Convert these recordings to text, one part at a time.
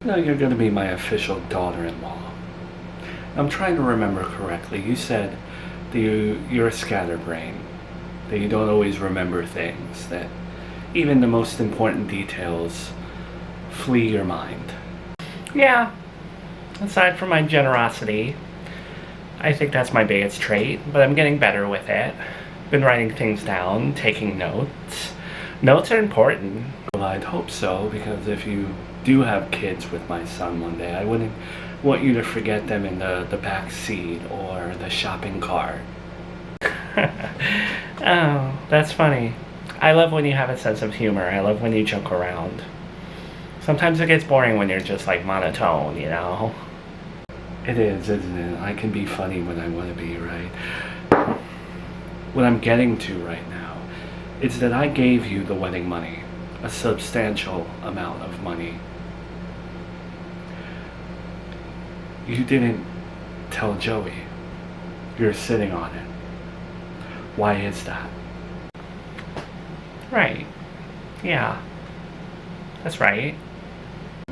No, you're going to be my official daughter-in-law. I'm trying to remember correctly. You said that you're a scatterbrain, that you don't always remember things, that even the most important details flee your mind. Yeah, aside from my generosity, I think that's my biggest trait, but I'm getting better with it. Been writing things down, taking notes. Notes are important. Well, I'd hope so, because if you do have kids with my son one day, I wouldn't want you to forget them in the back seat or the shopping cart. Oh, that's funny. I love when you have a sense of humor. I love when you joke around. Sometimes it gets boring when you're just like monotone, you know? It is, isn't it? I can be funny when I want to be, right? What I'm getting to right now is that I gave you the wedding money, a substantial amount of money. You didn't tell Joey. You're sitting on it. Why is that? Right. Yeah. That's right.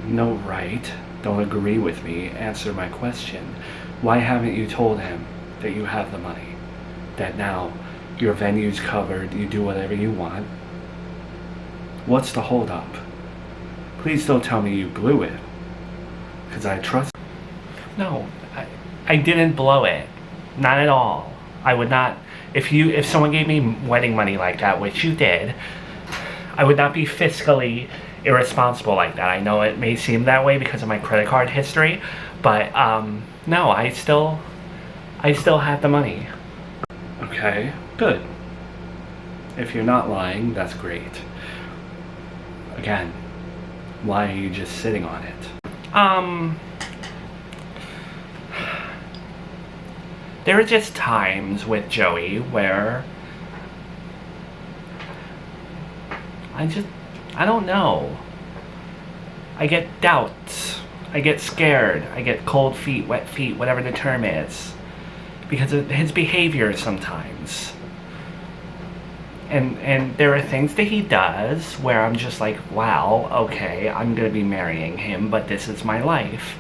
No right. Don't agree with me. Answer my question. Why haven't you told him that you have the money? That now your venue's covered, you do whatever you want? What's the holdup? Please don't tell me you blew it. Because I trust. No, I didn't blow it. Not at all. I would not, if someone gave me wedding money like that, which you did, I would not be fiscally irresponsible like that. I know it may seem that way because of my credit card history, but no, I still have the money. Okay, good. If you're not lying, that's great. Again, why are you just sitting on it? There are just times with Joey where I don't know. I get doubts. I get scared. I get cold feet, wet feet, whatever the term is. Because of his behavior sometimes. And there are things that he does where I'm just like, wow, okay, I'm gonna be marrying him, but this is my life.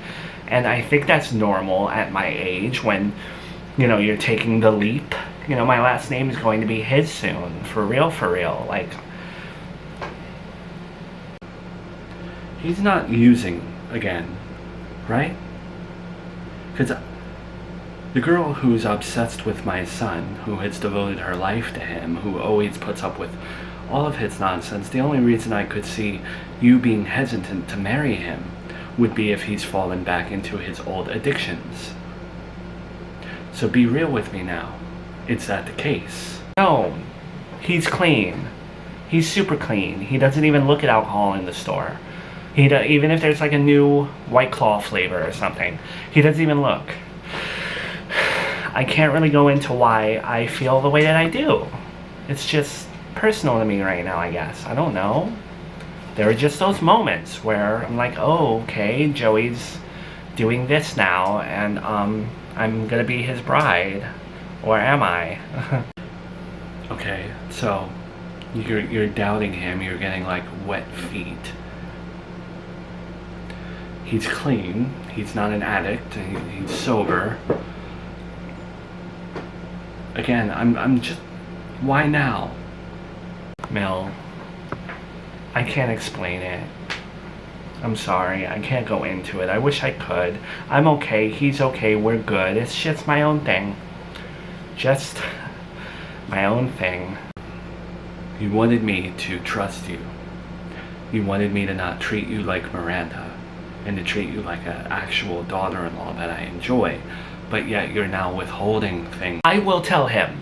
And I think that's normal at my age when, you know, you're taking the leap. You know, my last name is going to be his soon. For real, for real. Like, He's not using again, right? Because the girl who's obsessed with my son, who has devoted her life to him, who always puts up with all of his nonsense, the only reason I could see you being hesitant to marry him would be if he's fallen back into his old addictions. So be real with me now. Is that the case? no, he's clean. He's super clean. He doesn't even look at alcohol in the store. Even if there's like a new White Claw flavor or something, he doesn't even look. I can't really go into why I feel the way that I do. It's just personal to me right now, I guess. I don't know. There are just those moments where I'm like, oh, okay, Joey's doing this now, and I'm gonna be his bride. Or am I? Okay, so you're doubting him, you're getting like wet feet. He's clean, he's not an addict, he's sober. Again, I'm just, why now? Mel, I can't explain it. I'm sorry, I can't go into it. I wish I could. I'm okay, he's okay, we're good. It's just my own thing. Just my own thing. You wanted me to trust you. You wanted me to not treat you like Miranda, and to treat you like an actual daughter-in-law that I enjoy, but yet you're now withholding things. I will tell him.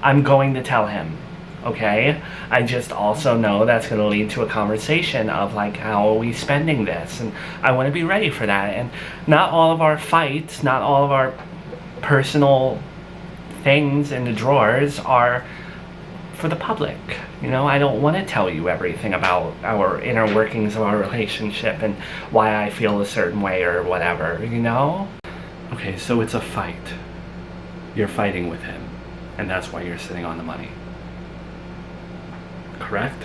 I'm going to tell him. Okay? I just also know that's going to lead to a conversation of like, how are we spending this? And I want to be ready for that. And not all of our fights, not all of our personal things in the drawers are for the public. You know, I don't want to tell you everything about our inner workings of our relationship and why I feel a certain way or whatever, you know? Okay, so it's a fight. You're fighting with him, and that's why you're sitting on the money. Correct?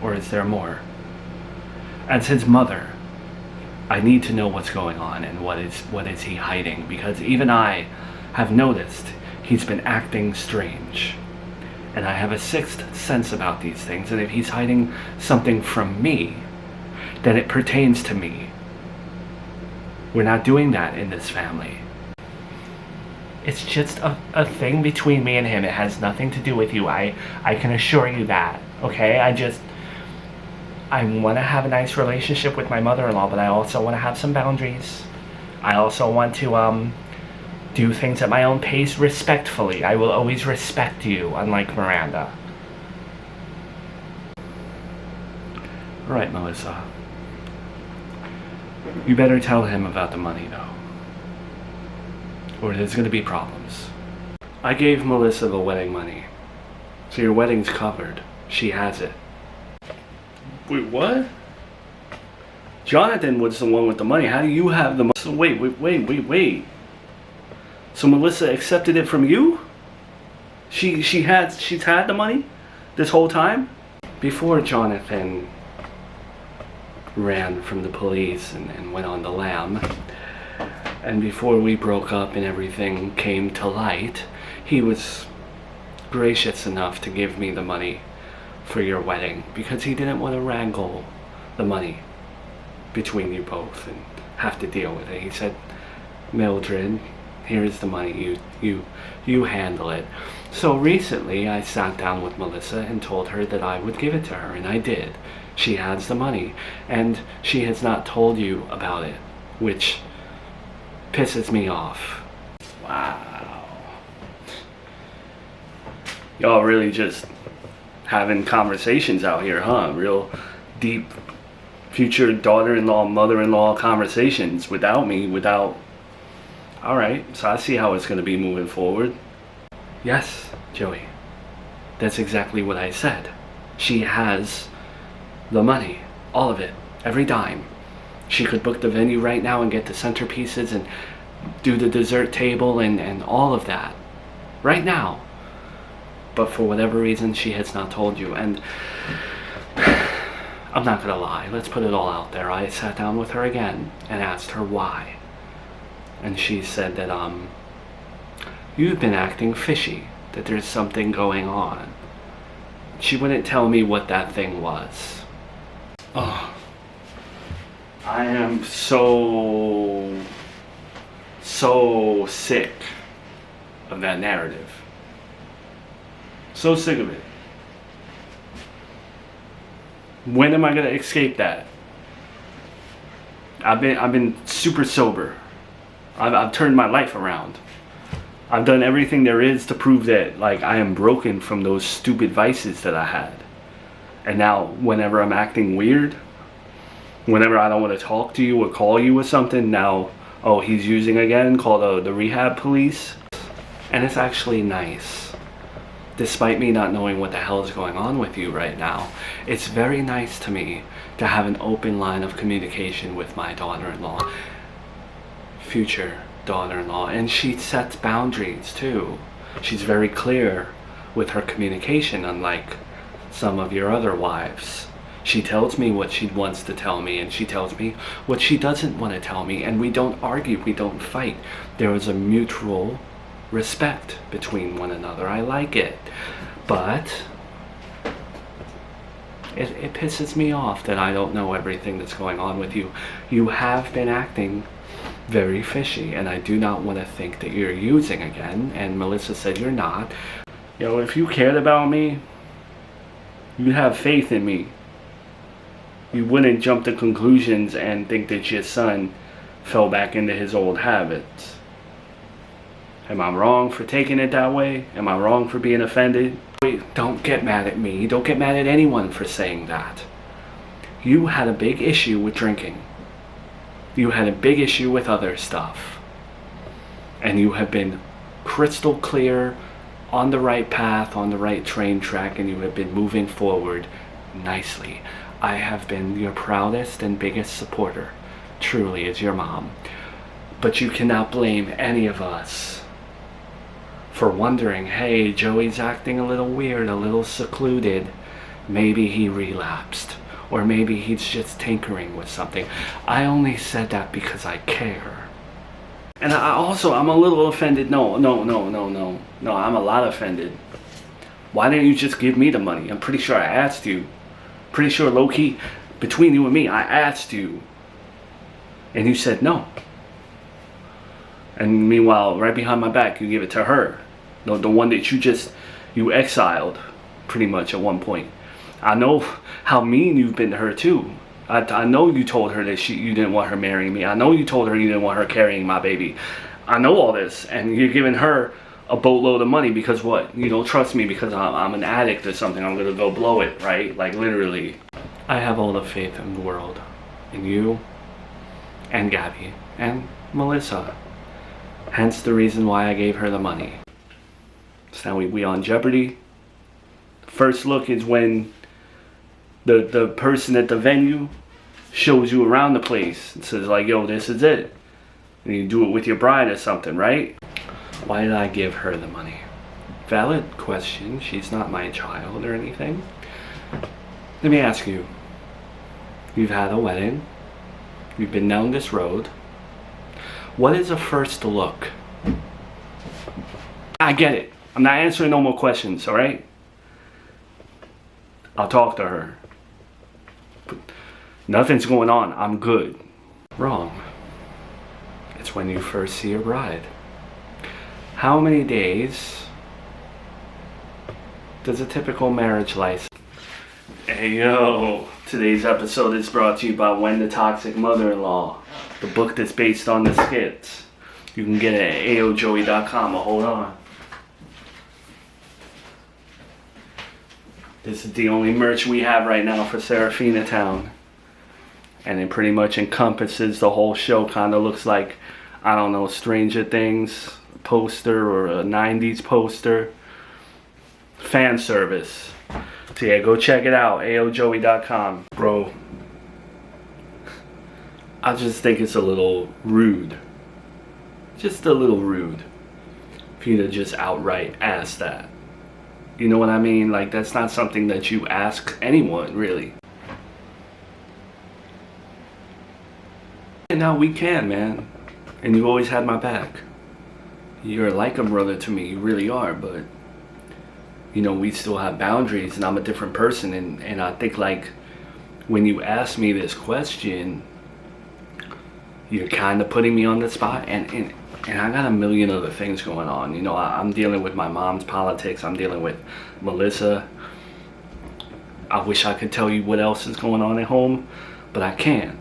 Or is there more? As his mother, I need to know what's going on and what is he hiding, because even I have noticed he's been acting strange. And I have a sixth sense about these things, and if he's hiding something from me, then it pertains to me. We're not doing that in this family. It's just a thing between me and him. It has nothing to do with you. I can assure you that, okay? I want to have a nice relationship with my mother-in-law, but I also want to have some boundaries. I also want to do things at my own pace respectfully. I will always respect you, unlike Miranda. All right, Melissa. You better tell him about the money, though, or there's going to be problems. I gave Melissa the wedding money, so your wedding's covered. She has it. Wait, what? Jonathan was the one with the money. How do you have the money? So wait. So Melissa accepted it from you? She's had the money this whole time? Before Jonathan ran from the police and went on the lam, and before we broke up and everything came to light, he was gracious enough to give me the money for your wedding, because he didn't want to wrangle the money between you both and have to deal with it. He said, Mildred, here's the money, you handle it. So recently I sat down with Melissa and told her that I would give it to her, and I did. She has the money, and she has not told you about it, which pisses me off. Wow. Y'all really just having conversations out here, huh? Real deep future daughter-in-law, mother-in-law conversations without me, Alright, so I see how it's going to be moving forward. Yes, Joey. That's exactly what I said. She has the money. All of it. Every dime. She could book the venue right now and get the centerpieces and do the dessert table and all of that. Right now. But for whatever reason, she has not told you. And I'm not going to lie. Let's put it all out there. I sat down with her again and asked her why. And she said that, you've been acting fishy, that there's something going on. She wouldn't tell me what that thing was. Oh, I am so sick of that narrative. So sick of it. When am I gonna escape that? I've been super sober. I've turned my life around. I've done everything there is to prove that, like, I am broken from those stupid vices that I had. And now, whenever I'm acting weird, whenever I don't want to talk to you or call you or something, now, oh, he's using again, call the rehab police. And it's actually nice. Despite me not knowing what the hell is going on with you right now, it's very nice to me to have an open line of communication with my daughter-in-law. Future daughter-in-law, and she sets boundaries too. She's very clear with her communication, unlike some of your other wives. She tells me what she wants to tell me, and she tells me what she doesn't want to tell me, and we don't argue, we don't fight. There is a mutual respect between one another. I like it, but it pisses me off that I don't know everything that's going on with you. You have been acting very fishy, and I do not want to think that you're using again, and Melissa said you're not. You know, if you cared about me, you'd have faith in me. You wouldn't jump to conclusions and think that your son fell back into his old habits. Am I wrong for taking it that way? Am I wrong for being offended? Wait, don't get mad at me. Don't get mad at anyone for saying that. You had a big issue with drinking. You had a big issue with other stuff. And you have been crystal clear, on the right path, on the right train track, and you have been moving forward nicely. I have been your proudest and biggest supporter, truly, as your mom. But you cannot blame any of us for wondering, hey, Joey's acting a little weird, a little secluded. Maybe he relapsed. Or maybe he's just tinkering with something. I only said that because I care. And I'm a little offended. No, I'm a lot offended. Why didn't you just give me the money? I'm pretty sure I asked you. Pretty sure, low-key, between you and me, I asked you. And you said no. And meanwhile, right behind my back, you give it to her. The one that you exiled, pretty much, at one point. I know how mean you've been to her, too. I know you told her that you didn't want her marrying me. I know you told her you didn't want her carrying my baby. I know all this. And you're giving her a boatload of money because what? You don't trust me because I'm an addict or something. I'm going to go blow it, right? Like, literally. I have all the faith in the world. In you, and Gabby, and Melissa. Hence the reason why I gave her the money. So now we on Jeopardy. First look is when the person at the venue shows you around the place and says like, yo, this is it. And you do it with your bride or something, right? Why did I give her the money? Valid question. She's not my child or anything. Let me ask you. You've had a wedding. You've been down this road. What is a first look? I get it. I'm not answering no more questions, alright? I'll talk to her. But nothing's going on. I'm good. Wrong. It's when you first see your bride. How many days does a typical marriage license? Hey yo, today's episode is brought to you by When the Toxic Mother-in-Law, the book that's based on the skits. You can get it at aojoey.com. Hold on. This is the only merch we have right now for Serafina Town. And it pretty much encompasses the whole show. Kind of looks like, I don't know, Stranger Things poster or a 90s poster. Fan service. So yeah, go check it out, aojoey.com. Bro, I just think it's a little rude. Just a little rude for you to just outright ask that. You know what I mean? Like, that's not something that you ask anyone, really. And now we can, man. And you've always had my back. You're like a brother to me, you really are, but you know, we still have boundaries, and I'm a different person, and I think, like, when you ask me this question, you're kind of putting me on the spot, and I got a million other things going on. You know, I'm dealing with my mom's politics, I'm dealing with Melissa. I wish I could tell you what else is going on at home, but I can't.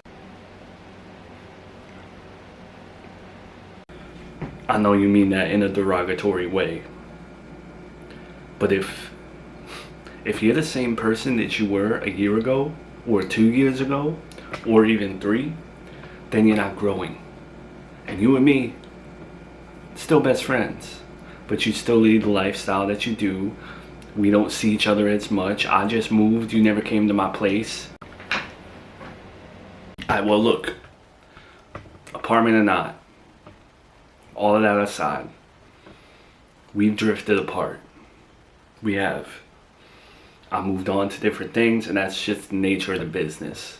I know you mean that in a derogatory way. But if you're the same person that you were a year ago, or 2 years ago, or even 3, then you're not growing. And you and me, still best friends. But you still lead the lifestyle that you do. We don't see each other as much. I just moved. You never came to my place. Alright, well look. Apartment or not, all of that aside, we've drifted apart. We have. I moved on to different things, and that's just the nature of the business.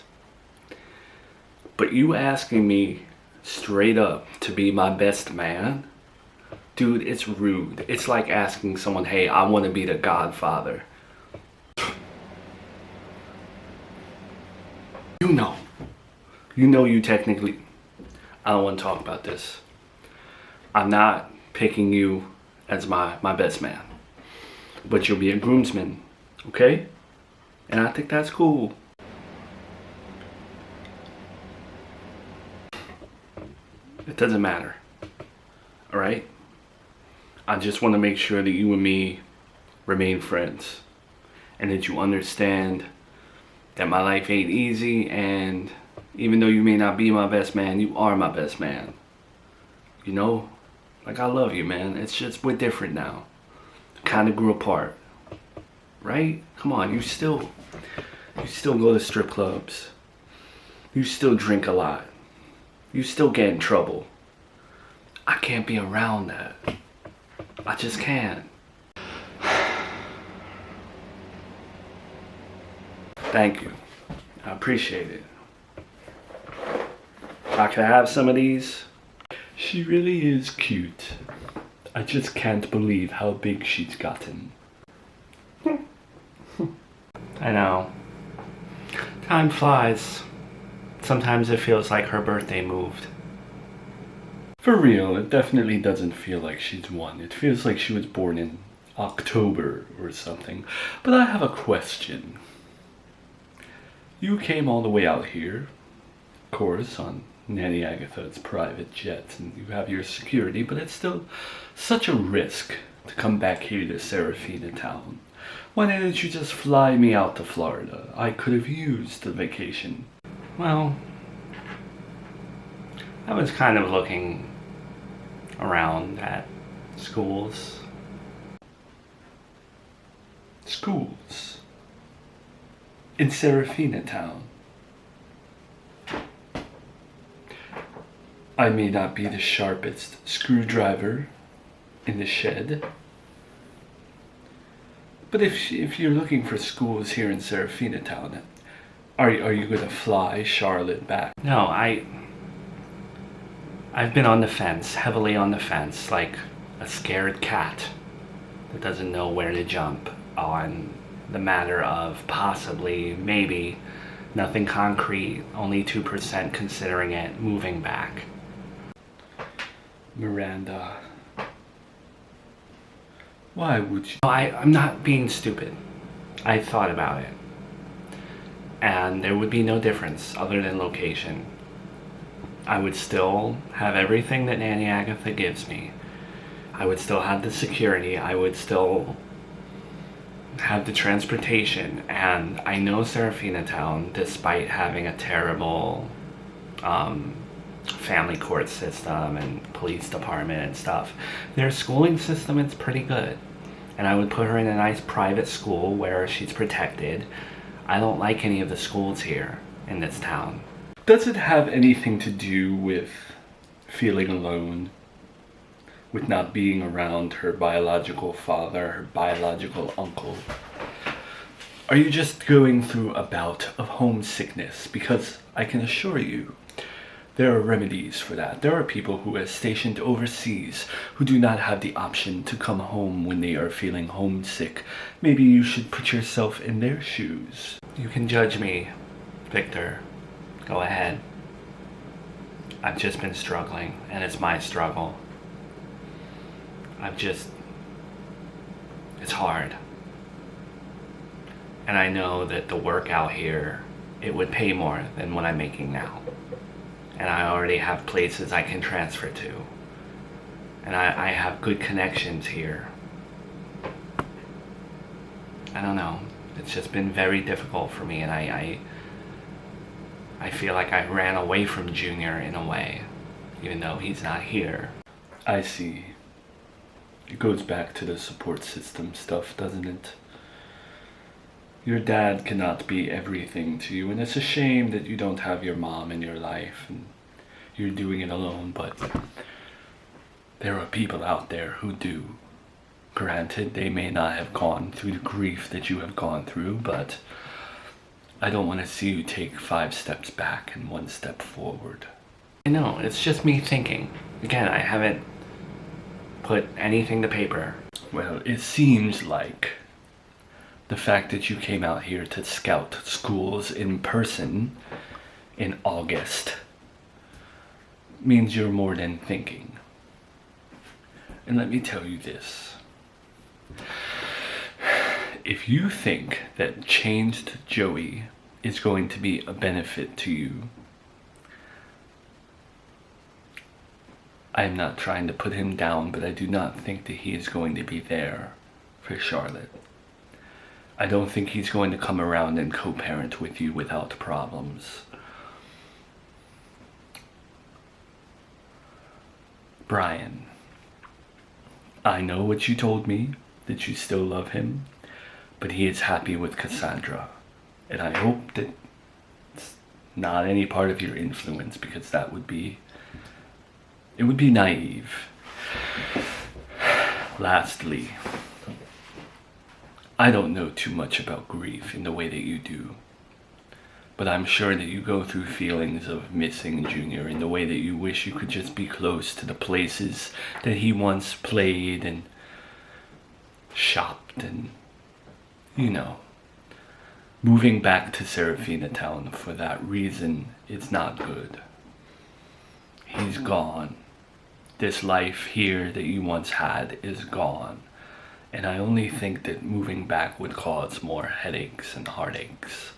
But you asking me straight up to be my best man, dude, it's rude. It's like asking someone, hey, I want to be the Godfather. You know you technically, I don't want to talk about this. I'm not picking you as my best man. But you'll be a groomsman, okay? And I think that's cool. It doesn't matter, alright? I just want to make sure that you and me remain friends. And that you understand that my life ain't easy, and even though you may not be my best man, you are my best man. You know? Like, I love you, man. It's just, we're different now. Kind of grew apart, right? Come on, you still go to strip clubs. You still drink a lot. You still get in trouble. I can't be around that. I just can't. Thank you. I appreciate it. Can I have some of these? She really is cute. I just can't believe how big she's gotten. I know. Time flies. Sometimes it feels like her birthday moved. For real, it definitely doesn't feel like she's one. It feels like she was born in October or something. But I have a question. You came all the way out here, of course, on Nanny Agatha's private jet, and you have your security, but it's still such a risk to come back here to Serafina Town. Why didn't you just fly me out to Florida? I could have used the vacation. Well, I was kind of looking around at schools. Schools? In Serafina Town? I may not be the sharpest screwdriver in the shed, but if you're looking for schools here in Serafina Town, are you going to fly Charlotte back? No, I've been on the fence, heavily on the fence, like a scared cat that doesn't know where to jump on the matter of possibly, maybe, nothing concrete, only 2% considering it, moving back. Miranda, why would you? I'm not being stupid. I thought about it. And there would be no difference other than location. I would still have everything that Nanny Agatha gives me. I would still have the security. I would still have the transportation. And I know Serafina Town, despite having a terrible family court system and police department and stuff, their schooling system is pretty good. And I would put her in a nice private school where she's protected. I don't like any of the schools here in this town. Does it have anything to do with feeling alone? With not being around her biological father, her biological uncle? Are you just going through a bout of homesickness? Because I can assure you, there are remedies for that. There are people who are stationed overseas who do not have the option to come home when they are feeling homesick. Maybe you should put yourself in their shoes. You can judge me, Victor. Go ahead. I've just been struggling, and it's my struggle. It's hard. And I know that the work out here, it would pay more than what I'm making now. And I already have places I can transfer to. And I have good connections here. I don't know. It's just been very difficult for me, and I feel like I ran away from Junior in a way, even though he's not here. I see. It goes back to the support system stuff, doesn't it? Your dad cannot be everything to you, and it's a shame that you don't have your mom in your life and you're doing it alone, but there are people out there who do. Granted, they may not have gone through the grief that you have gone through, but I don't want to see you take 5 steps back and 1 step forward. I know, it's just me thinking. Again, I haven't put anything to paper. Well, it seems like the fact that you came out here to scout schools in person in August means you're more than thinking. And let me tell you this. If you think that changed Joey is going to be a benefit to you, I am not trying to put him down, but I do not think that he is going to be there for Charlotte. I don't think he's going to come around and co-parent with you without problems. Brian, I know what you told me, that you still love him, but he is happy with Cassandra. And I hope that it's not any part of your influence, because that would be, it would be naive. Lastly, I don't know too much about grief in the way that you do. But I'm sure that you go through feelings of missing Junior in the way that you wish you could just be close to the places that he once played and shopped and, you know. Moving back to Serafina Town for that reason is not good. He's gone. This life here that you once had is gone. And I only think that moving back would cause more headaches and heartaches.